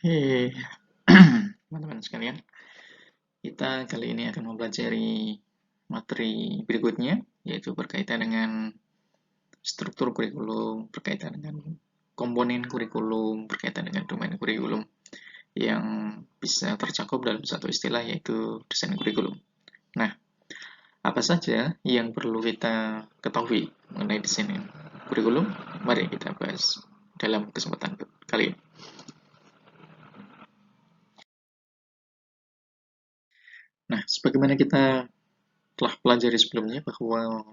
Oke, teman-teman sekalian, kita kali ini akan mempelajari materi berikutnya, yaitu berkaitan dengan struktur kurikulum, berkaitan dengan komponen kurikulum, berkaitan dengan domain kurikulum yang bisa tercakup dalam satu istilah, yaitu desain kurikulum. Nah, apa saja yang perlu kita ketahui mengenai desain kurikulum? Mari kita bahas dalam kesempatan kali ini. Nah, sebagaimana kita telah pelajari sebelumnya bahwa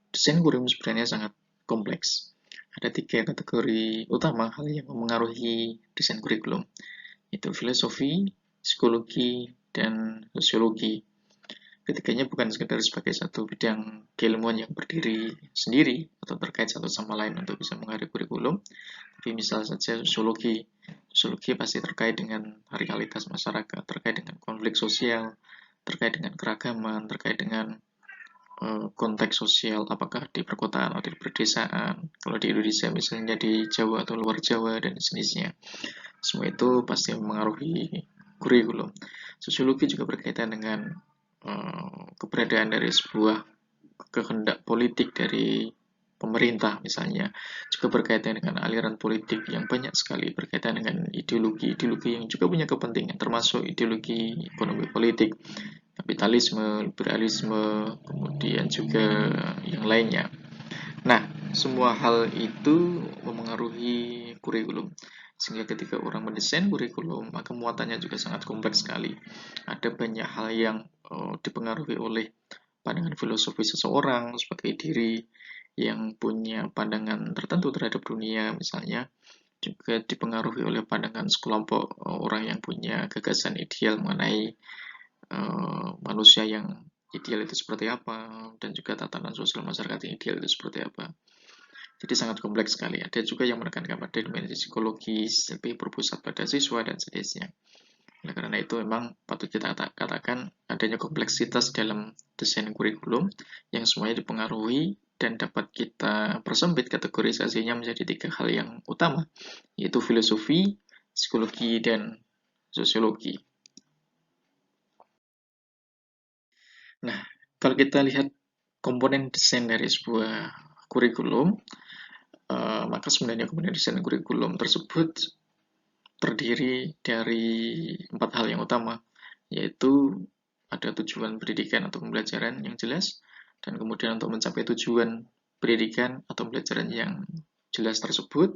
desain kurikulum sebenarnya sangat kompleks. Ada 3 kategori utama hal yang memengaruhi desain kurikulum, yaitu filosofi, psikologi, dan sosiologi. Ketiganya bukan sekedar sebagai satu bidang keilmuan yang berdiri sendiri atau terkait satu sama lain untuk bisa mengatur kurikulum, tapi misal saja sosiologi. Sosiologi pasti terkait dengan realitas masyarakat, terkait dengan konflik sosial, terkait dengan keragaman, terkait dengan konteks sosial, apakah di perkotaan atau di pedesaan, kalau di Indonesia misalnya di Jawa atau luar Jawa dan sejenisnya. Semua itu pasti mempengaruhi kurikulum. Sosiologi juga berkaitan dengan keberadaan dari sebuah kehendak politik dari pemerintah misalnya, juga berkaitan dengan aliran politik yang banyak sekali, berkaitan dengan ideologi-ideologi yang juga punya kepentingan, termasuk ideologi ekonomi politik, kapitalisme, liberalisme, kemudian juga yang lainnya. Nah, semua hal itu memengaruhi kurikulum. Sehingga ketika orang mendesain kurikulum, maka muatannya juga sangat kompleks sekali. Ada banyak hal yang dipengaruhi oleh pandangan filosofi seseorang sebagai diri yang punya pandangan tertentu terhadap dunia, misalnya juga dipengaruhi oleh pandangan sekelompok orang yang punya gagasan ideal mengenai manusia yang ideal itu seperti apa, dan juga tatanan sosial masyarakat yang ideal itu seperti apa. Jadi sangat kompleks sekali. Ada juga yang menekankan pada dimensi psikologis, lebih berpusat pada siswa dan seterusnya. Oleh karena itu memang patut kita katakan adanya kompleksitas dalam desain kurikulum yang semuanya dipengaruhi dan dapat kita persempit kategorisasinya menjadi 3 hal yang utama, yaitu filosofi, psikologi, dan sosiologi. Nah, kalau kita lihat komponen desain dari sebuah kurikulum, maka sebenarnya komponen desain kurikulum tersebut terdiri dari 4 hal yang utama, yaitu ada tujuan pendidikan atau pembelajaran yang jelas, dan kemudian untuk mencapai tujuan pendidikan atau pembelajaran yang jelas tersebut,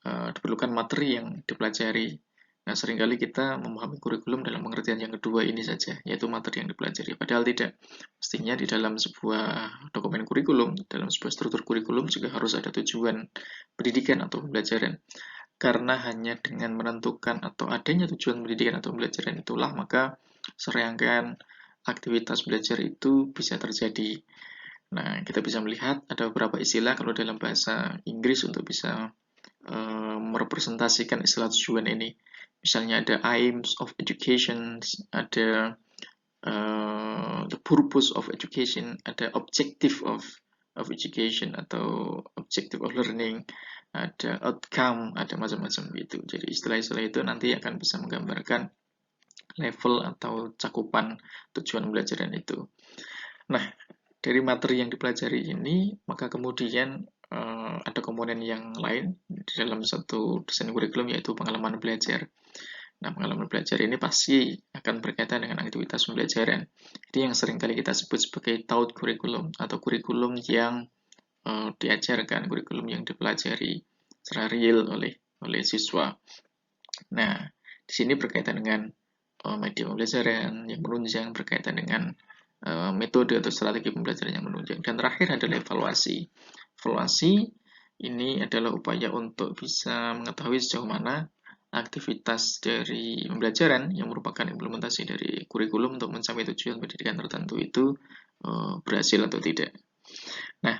diperlukan materi yang dipelajari. Nah, seringkali kita memahami kurikulum dalam pengertian yang kedua ini saja, yaitu materi yang dipelajari. Padahal tidak. Mestinya di dalam sebuah dokumen kurikulum, dalam sebuah struktur kurikulum juga harus ada tujuan pendidikan atau pembelajaran. Karena hanya dengan menentukan atau adanya tujuan pendidikan atau pembelajaran itulah, maka serangkaian aktivitas belajar itu bisa terjadi. Nah, kita bisa melihat ada beberapa istilah kalau dalam bahasa Inggris untuk bisa merepresentasikan istilah tujuan ini. Misalnya ada aims of education, ada the purpose of education, ada objective of education atau objective of learning, ada outcome, ada macam-macam gitu. Jadi istilah-istilah itu nanti akan bisa menggambarkan level atau cakupan tujuan pembelajaran itu. Nah, dari materi yang dipelajari ini, maka kemudian ada komponen yang lain di dalam satu desain kurikulum, yaitu pengalaman belajar. Nah, pengalaman belajar ini pasti akan berkaitan dengan aktivitas pembelajaran. Jadi yang seringkali kita sebut sebagai taught curriculum atau kurikulum yang diajarkan, kurikulum yang dipelajari secara real oleh siswa. Nah, di sini berkaitan dengan media pembelajaran yang menunjang, berkaitan dengan metode atau strategi pembelajaran yang menunjang. Dan terakhir adalah evaluasi. Evaluasi ini adalah upaya untuk bisa mengetahui sejauh mana aktivitas dari pembelajaran yang merupakan implementasi dari kurikulum untuk mencapai tujuan pendidikan tertentu itu berhasil atau tidak. Nah,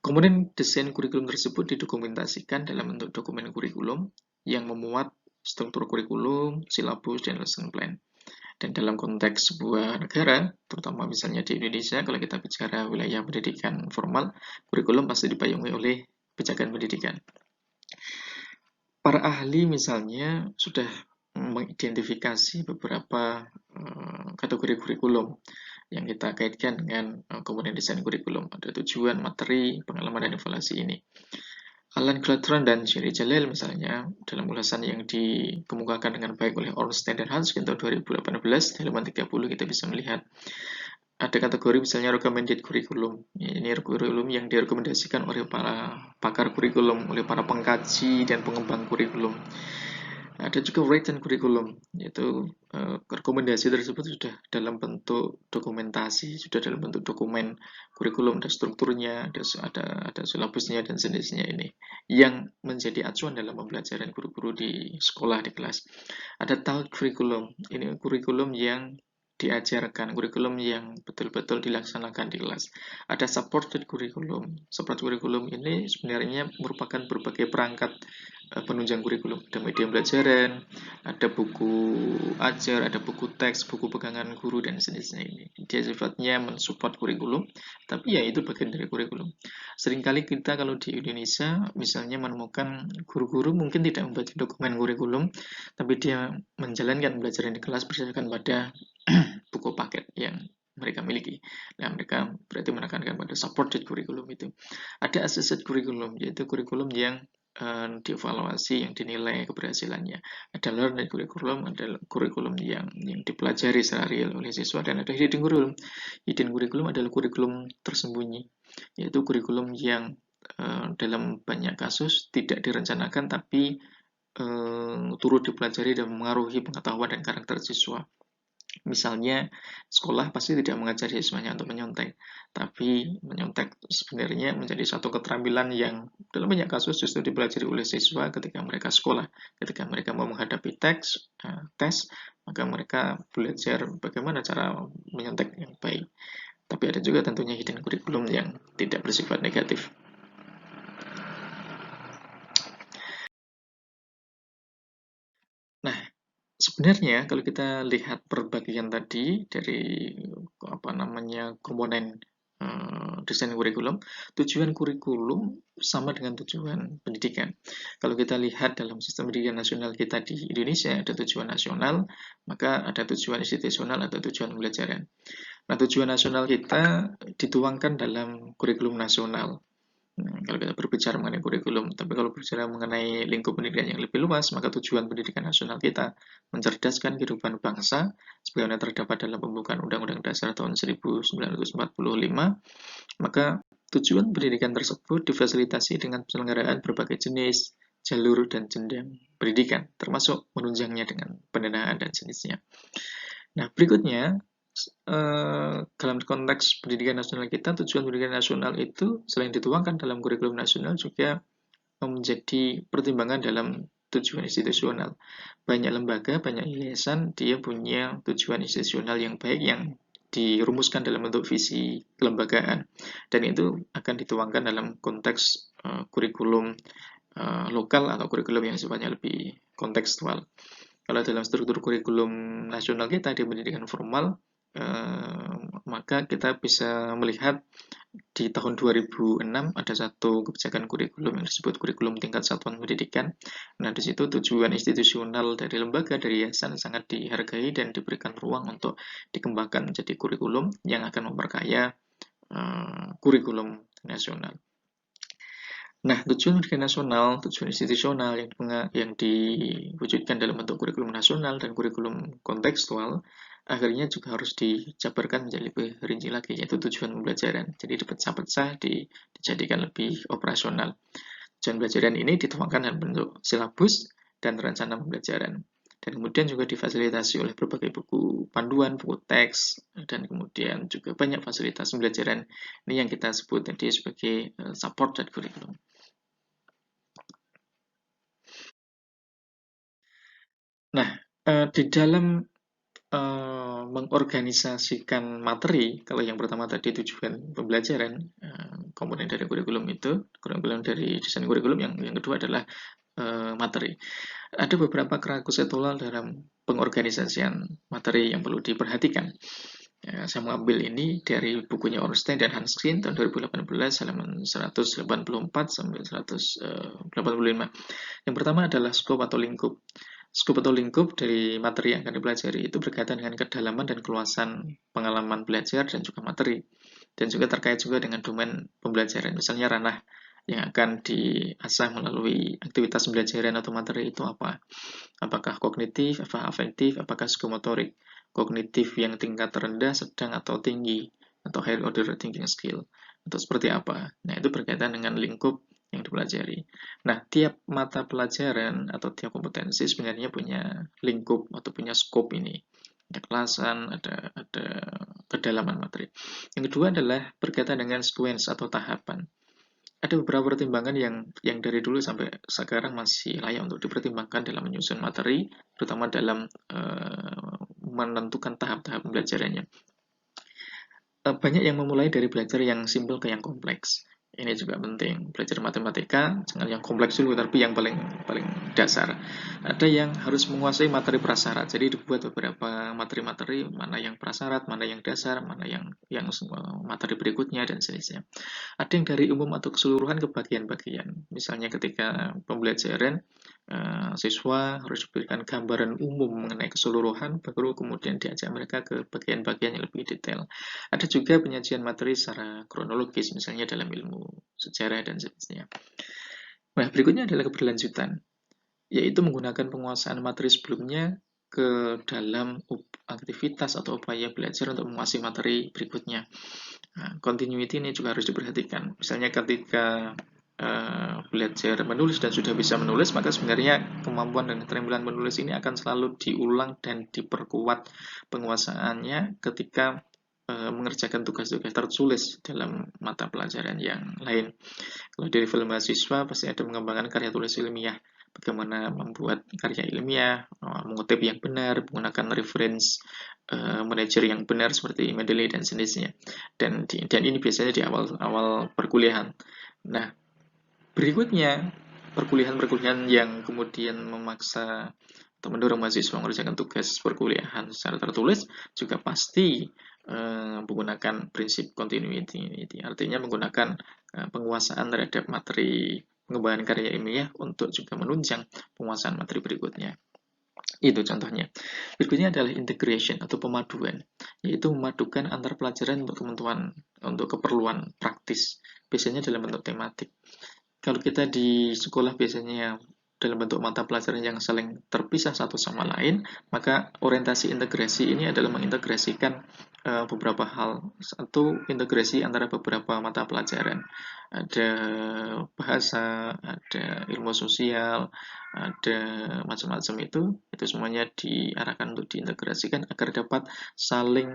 komponen desain kurikulum tersebut didokumentasikan dalam bentuk dokumen kurikulum yang memuat struktur kurikulum, silabus, dan lesson plan. Dan dalam konteks sebuah negara, terutama misalnya di Indonesia, kalau kita bicara wilayah pendidikan formal, kurikulum pasti dipayungi oleh kebijakan pendidikan. para ahli misalnya sudah mengidentifikasi beberapa kategori kurikulum yang kita kaitkan dengan komponen desain kurikulum. Ada tujuan, materi, pengalaman, dan evaluasi ini. Alan Gladron dan Sherry Jalil misalnya dalam ulasan yang dikemukakan dengan baik oleh Ornstein dan Hanskin tahun 2018 di halaman 30 kita bisa melihat ada kategori misalnya recommended curriculum. Ini kurikulum yang direkomendasikan oleh para pakar kurikulum, oleh para pengkaji dan pengembang kurikulum. Ada juga written curriculum, yaitu rekomendasi tersebut sudah dalam bentuk dokumentasi, sudah dalam bentuk dokumen kurikulum, ada strukturnya, ada silabusnya dan sejenisnya ini, yang menjadi acuan dalam pembelajaran guru-guru di sekolah, di kelas. Ada taught curriculum, ini kurikulum yang diajarkan, kurikulum yang betul-betul dilaksanakan di kelas. Ada supported curriculum. Support curriculum ini sebenarnya merupakan berbagai perangkat penunjang kurikulum. Ada media pembelajaran, ada buku ajar, ada buku teks, buku pegangan guru, dan sejenisnya ini. Dia sifatnya mensupport kurikulum, tapi ya itu bagian dari kurikulum. Seringkali kita kalau di Indonesia misalnya menemukan guru-guru mungkin tidak membaca dokumen kurikulum, tapi dia menjalankan pembelajaran di kelas berdasarkan pada buku paket yang mereka miliki. Nah, mereka berarti menekankan pada supported curriculum itu. Ada assessed curriculum, yaitu kurikulum yang dievaluasi, yang dinilai keberhasilannya. Ada learned curriculum, ada kurikulum yang dipelajari secara real oleh siswa, dan ada hidden curriculum. Hidden curriculum adalah kurikulum tersembunyi, yaitu kurikulum yang dalam banyak kasus tidak direncanakan tapi turut dipelajari dan mengaruhi pengetahuan dan karakter siswa. Misalnya, sekolah pasti tidak mengajari siswanya untuk menyontek, tapi menyontek sebenarnya menjadi satu keterampilan yang dalam banyak kasus justru dipelajari oleh siswa ketika mereka sekolah. Ketika mereka mau menghadapi tes, maka mereka belajar bagaimana cara menyontek yang baik. Tapi ada juga tentunya hidden curriculum yang tidak bersifat negatif. Nah, sebenarnya kalau kita lihat perbagian tadi dari komponen desain kurikulum, tujuan kurikulum sama dengan tujuan pendidikan. Kalau kita lihat dalam sistem pendidikan nasional kita di Indonesia ada tujuan nasional, maka ada tujuan institusional atau tujuan pembelajaran. Nah, tujuan nasional kita dituangkan dalam kurikulum nasional. Kalau kita berbicara mengenai kurikulum, tapi kalau berbicara mengenai lingkup pendidikan yang lebih luas, maka tujuan pendidikan nasional kita mencerdaskan kehidupan bangsa, sebagaimana terdapat dalam pembukaan Undang-Undang Dasar tahun 1945, maka tujuan pendidikan tersebut difasilitasi dengan penyelenggaraan berbagai jenis, jalur, dan jenjang pendidikan, termasuk menunjangnya dengan pendanaan dan jenisnya. Nah, berikutnya, dalam konteks pendidikan nasional kita, tujuan pendidikan nasional itu selain dituangkan dalam kurikulum nasional juga menjadi pertimbangan dalam tujuan institusional. Banyak lembaga, banyak yayasan, dia punya tujuan institusional yang baik yang dirumuskan dalam bentuk visi kelembagaan. Dan itu akan dituangkan dalam konteks kurikulum lokal atau kurikulum yang sifatnya lebih kontekstual. Kalau dalam struktur kurikulum nasional kita di pendidikan formal, maka kita bisa melihat di tahun 2006 ada satu kebijakan kurikulum yang disebut kurikulum tingkat satuan pendidikan. Nah, di situ tujuan institusional dari lembaga, dari yayasan sangat dihargai dan diberikan ruang untuk dikembangkan menjadi kurikulum yang akan memperkaya kurikulum nasional. Nah, tujuan pendidikan nasional, tujuan institusional yang diwujudkan dalam bentuk kurikulum nasional dan kurikulum kontekstual, akhirnya juga harus dijabarkan menjadi lebih rinci lagi, yaitu tujuan pembelajaran. Jadi dipecah-pecah, dijadikan lebih operasional. Tujuan pembelajaran ini dituangkan dalam bentuk silabus dan rencana pembelajaran. Dan kemudian juga difasilitasi oleh berbagai buku panduan, buku teks, dan kemudian juga banyak fasilitas pembelajaran. Ini yang kita sebut tadi sebagai supported curriculum. Nah, di dalam mengorganisasikan materi, kalau yang pertama tadi tujuan pembelajaran, komponen dari kurikulum itu, kurikulum dari desain kurikulum, yang kedua adalah materi. Ada beberapa konseptual dalam pengorganisasian materi yang perlu diperhatikan. Ya, saya mengambil ini dari bukunya Ornstein dan Hanskin tahun 2018 halaman 184 sampai 185. Yang pertama adalah scope atau lingkup. Scope atau lingkup dari materi yang akan dipelajari itu berkaitan dengan kedalaman dan keluasan pengalaman belajar dan juga materi. Dan juga terkait juga dengan domain pembelajaran. Misalnya ranah yang akan diasah melalui aktivitas pembelajaran atau materi itu apa? Apakah kognitif, apa afektif, apakah psikomotorik? Kognitif yang tingkat rendah, sedang, atau tinggi, atau higher order thinking skill, atau seperti apa? Nah, itu berkaitan dengan lingkup yang dipelajari. Nah, tiap mata pelajaran atau tiap kompetensi sebenarnya punya lingkup atau punya scope ini. Ada kelasan, ada kedalaman materi. Yang kedua adalah berkaitan dengan sequence atau tahapan. Ada beberapa pertimbangan yang dari dulu sampai sekarang masih layak untuk dipertimbangkan dalam menyusun materi, terutama dalam menentukan tahap-tahap pembelajarannya. Banyak yang memulai dari belajar yang simpel ke yang kompleks. Ini juga penting. Belajar matematika jangan yang kompleks dulu, tapi yang paling paling dasar. Ada yang harus menguasai materi prasyarat. Jadi dibuat beberapa materi-materi, mana yang prasyarat, mana yang dasar, mana yang materi berikutnya dan seterusnya. Ada yang dari umum atau keseluruhan ke bagian-bagian. Misalnya ketika pembelajaran, siswa harus diberikan gambaran umum mengenai keseluruhan, baru kemudian diajak mereka ke bagian-bagian yang lebih detail. Ada juga penyajian materi secara kronologis, misalnya dalam ilmu sejarah dan seterusnya. Nah, berikutnya adalah keberlanjutan, yaitu menggunakan penguasaan materi sebelumnya ke dalam aktivitas atau upaya belajar untuk menguasai materi berikutnya. Nah, continuity ini juga harus diperhatikan. Misalnya ketika belajar menulis dan sudah bisa menulis, maka sebenarnya kemampuan dan keterampilan menulis ini akan selalu diulang dan diperkuat penguasaannya ketika mengerjakan tugas-tugas tertulis dalam mata pelajaran yang lain. Kalau dari level mahasiswa pasti ada mengembangkan karya tulis ilmiah, bagaimana membuat karya ilmiah, mengutip yang benar, menggunakan reference manajer yang benar seperti Mendeley dan sejenisnya. Dan ini biasanya di awal perkuliahan. Nah, berikutnya perkuliahan-perkuliahan yang kemudian memaksa atau mendorong mahasiswa mengerjakan tugas perkuliahan secara tertulis juga pasti menggunakan prinsip continuity. Artinya menggunakan penguasaan terhadap materi pengembangan karya ilmiah untuk juga menunjang penguasaan materi berikutnya. Itu contohnya. Berikutnya adalah integration atau pemaduan, yaitu memadukan antar pelajaran untuk keperluan praktis, biasanya dalam bentuk tematik. Kalau kita di sekolah biasanya dalam bentuk mata pelajaran yang saling terpisah satu sama lain, maka orientasi integrasi ini adalah mengintegrasikan beberapa hal. Satu, integrasi antara beberapa mata pelajaran. Ada bahasa, ada ilmu sosial, ada macam-macam itu semuanya diarahkan untuk diintegrasikan agar dapat saling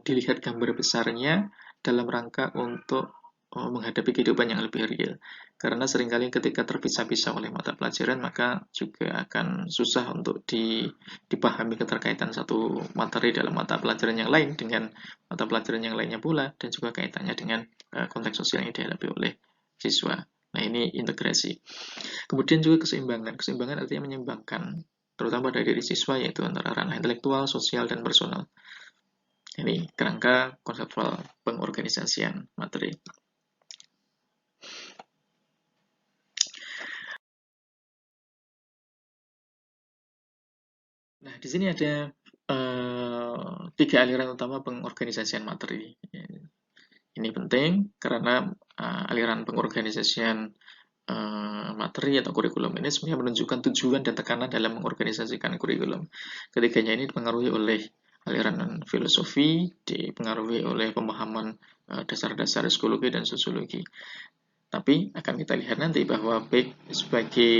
dilihat gambar besarnya dalam rangka untuk menghadapi kehidupan yang lebih real. Karena seringkali ketika terpisah-pisah oleh mata pelajaran, maka juga akan susah untuk dipahami keterkaitan satu materi dalam mata pelajaran yang lain dengan mata pelajaran yang lainnya pula, dan juga kaitannya dengan konteks sosial yang dihadapi oleh siswa. Nah, ini integrasi. Kemudian juga keseimbangan. Keseimbangan artinya menyeimbangkan, terutama dari diri siswa, yaitu antara ranah intelektual, sosial, dan personal. Ini kerangka konseptual pengorganisasian materi. Nah, di sini ada 3 aliran utama pengorganisasian materi. Ini penting karena aliran pengorganisasian materi atau kurikulum ini sebenarnya menunjukkan tujuan dan tekanan dalam mengorganisasikan kurikulum. Ketiganya ini dipengaruhi oleh aliran filosofi, dipengaruhi oleh pemahaman dasar-dasar psikologi dan sosiologi. Tapi akan kita lihat nanti bahwa baik sebagai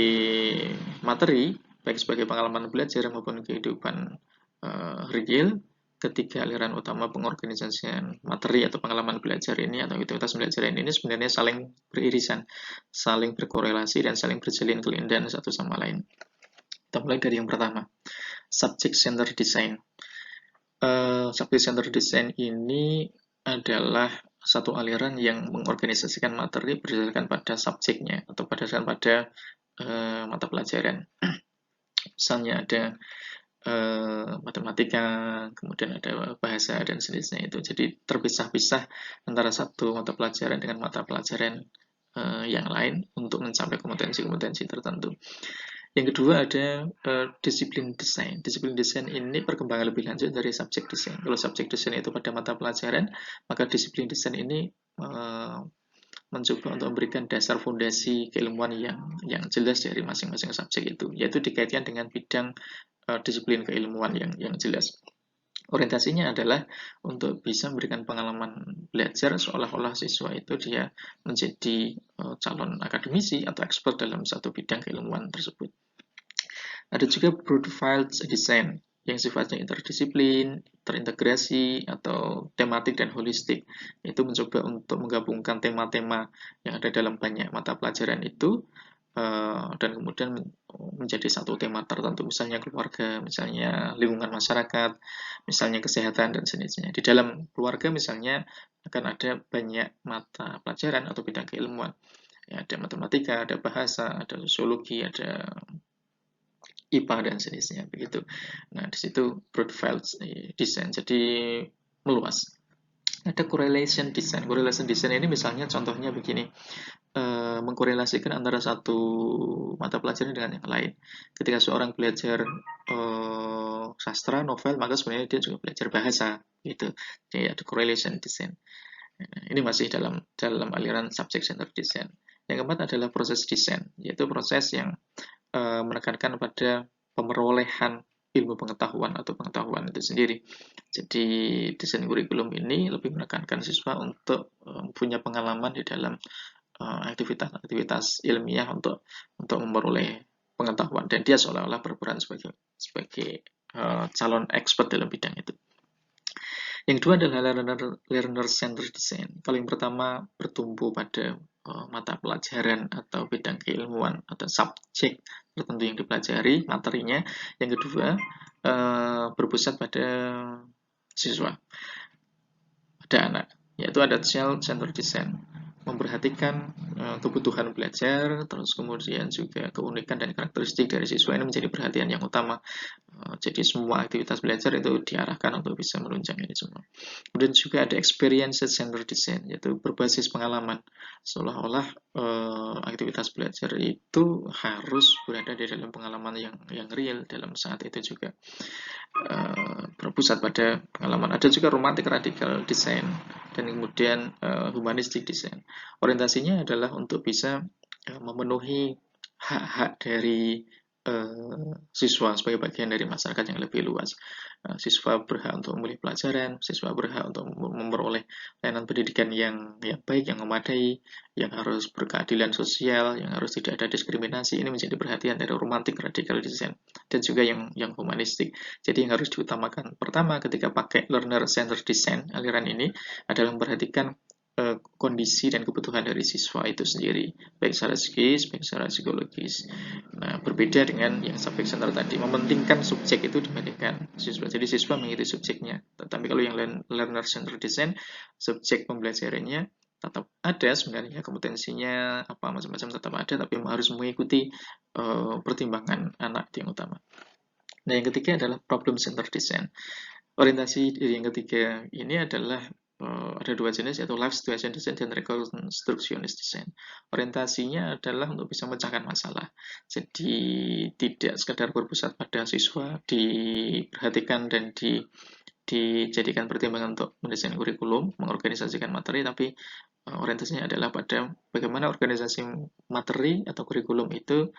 materi, baik sebagai pengalaman belajar maupun kehidupan real, ketiga aliran utama pengorganisasian materi atau pengalaman belajar ini atau aktivitas belajar ini sebenarnya saling beririsan, saling berkorelasi, dan saling berjalin kelindahan satu sama lain. Kita mulai dari yang pertama, subject center design. Subject center design ini adalah satu aliran yang mengorganisasikan materi berdasarkan pada subjeknya atau berdasarkan pada mata pelajaran. Misalnya ada matematika, kemudian ada bahasa dan sejenisnya itu. Jadi terpisah-pisah antara satu mata pelajaran dengan mata pelajaran yang lain untuk mencapai kompetensi-kompetensi tertentu. Yang kedua ada disiplin desain. Disiplin desain ini perkembangan lebih lanjut dari subjek desain. Kalau subjek desain itu pada mata pelajaran, maka disiplin desain ini mencoba untuk memberikan dasar fondasi keilmuan yang jelas dari masing-masing subjek itu, yaitu dikaitkan dengan bidang disiplin keilmuan yang jelas. Orientasinya adalah untuk bisa memberikan pengalaman belajar seolah-olah siswa itu dia menjadi calon akademisi atau expert dalam satu bidang keilmuan tersebut. Ada juga broad-field design yang sifatnya interdisiplin, terintegrasi, atau tematik dan holistik. Itu mencoba untuk menggabungkan tema-tema yang ada dalam banyak mata pelajaran itu dan kemudian menjadi satu tema tertentu, misalnya keluarga, misalnya lingkungan masyarakat, misalnya kesehatan dan sejenisnya. Di dalam keluarga misalnya akan ada banyak mata pelajaran atau bidang keilmuan. Ya, ada matematika, ada bahasa, ada sosiologi, ada IPA dan sejenisnya begitu. Nah, di situ broad field design jadi meluas. Ada correlation design. Correlation design ini misalnya contohnya begini, mengkorelasikan antara satu mata pelajaran dengan yang lain. Ketika seorang belajar sastra, novel, maka sebenarnya dia juga belajar bahasa, gitu. Jadi ada correlation design. Ini masih dalam aliran subject centered design. Yang keempat adalah proses desain, yaitu proses yang menekankan pada pemerolehan ilmu pengetahuan atau pengetahuan itu sendiri. Jadi desain kurikulum ini lebih menekankan siswa untuk punya pengalaman di dalam aktivitas-aktivitas ilmiah untuk memperoleh pengetahuan, dan dia seolah-olah berperan sebagai calon expert dalam bidang itu. Yang kedua adalah learner centered design. Kalau yang pertama bertumpu pada mata pelajaran atau bidang keilmuan atau subjek tertentu yang dipelajari materinya. Yang kedua berpusat pada siswa, pada anak, yaitu ada child centered design, memperhatikan kebutuhan belajar, terus kemudian juga keunikan dan karakteristik dari siswa ini menjadi perhatian yang utama. Jadi semua aktivitas belajar itu diarahkan untuk bisa menunjang ini semua. Kemudian juga ada experience centered design, yaitu berbasis pengalaman. Seolah-olah aktivitas belajar itu harus berada di dalam pengalaman yang real dalam saat itu juga. Berpusat pada pengalaman. Ada juga romantic radical design dan kemudian humanistic design. Orientasinya adalah untuk bisa memenuhi hak-hak dari siswa sebagai bagian dari masyarakat yang lebih luas. Siswa berhak untuk memilih pelajaran, siswa berhak untuk memperoleh layanan pendidikan yang baik, yang memadai, yang harus berkeadilan sosial, yang harus tidak ada diskriminasi. Ini menjadi perhatian dari romantic radical design dan juga yang humanistik. Jadi yang harus diutamakan pertama ketika pakai learner centered design, aliran ini adalah memperhatikan kondisi dan kebutuhan dari siswa itu sendiri, baik secara psikis, baik secara psikologis. Nah, berbeda dengan yang subject center tadi, mementingkan subjek itu dibandingkan siswa. Jadi siswa mengikuti subjeknya. Tetapi kalau yang learner center design, subjek pembelajarannya tetap ada sebenarnya, kompetensinya apa macam-macam tetap ada, tapi harus mengikuti pertimbangan anak yang utama. Nah, yang ketiga adalah problem center design. Orientasi dari yang ketiga ini adalah ada dua jenis, yaitu life situation design dan reconstructionist design. Orientasinya adalah untuk bisa memecahkan masalah. Jadi tidak sekadar berpusat pada siswa, diperhatikan dan dijadikan pertimbangan untuk mendesain kurikulum, mengorganisasikan materi, tapi orientasinya adalah pada bagaimana organisasi materi atau kurikulum itu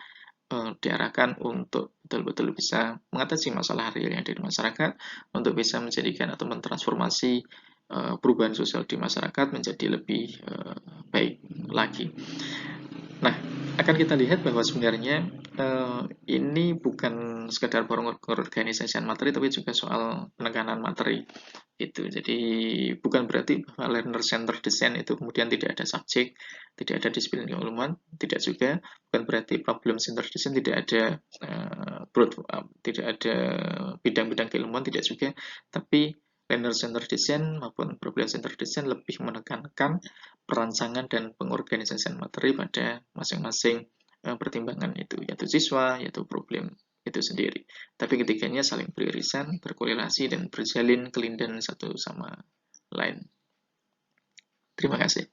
diarahkan untuk betul-betul bisa mengatasi masalah real yang ada di masyarakat, untuk bisa menjadikan atau mentransformasi perubahan sosial di masyarakat menjadi lebih baik lagi. Nah, akan kita lihat bahwa sebenarnya ini bukan sekedar pengorganisasian materi, tapi juga soal penekanan materi. Itu jadi bukan berarti bahwa learner center design itu kemudian tidak ada subjek, tidak ada disiplin keilmuan, tidak juga. Bukan berarti problem center design tidak ada tidak ada bidang-bidang keilmuan, tidak juga. Tapi learner center design maupun problem center design lebih menekankan perancangan dan pengorganisasian materi pada masing-masing pertimbangan itu, yaitu siswa, yaitu problem itu sendiri. Tapi ketiganya saling beririsan, berkorelasi, dan berjalin kelindan satu sama lain. Terima kasih.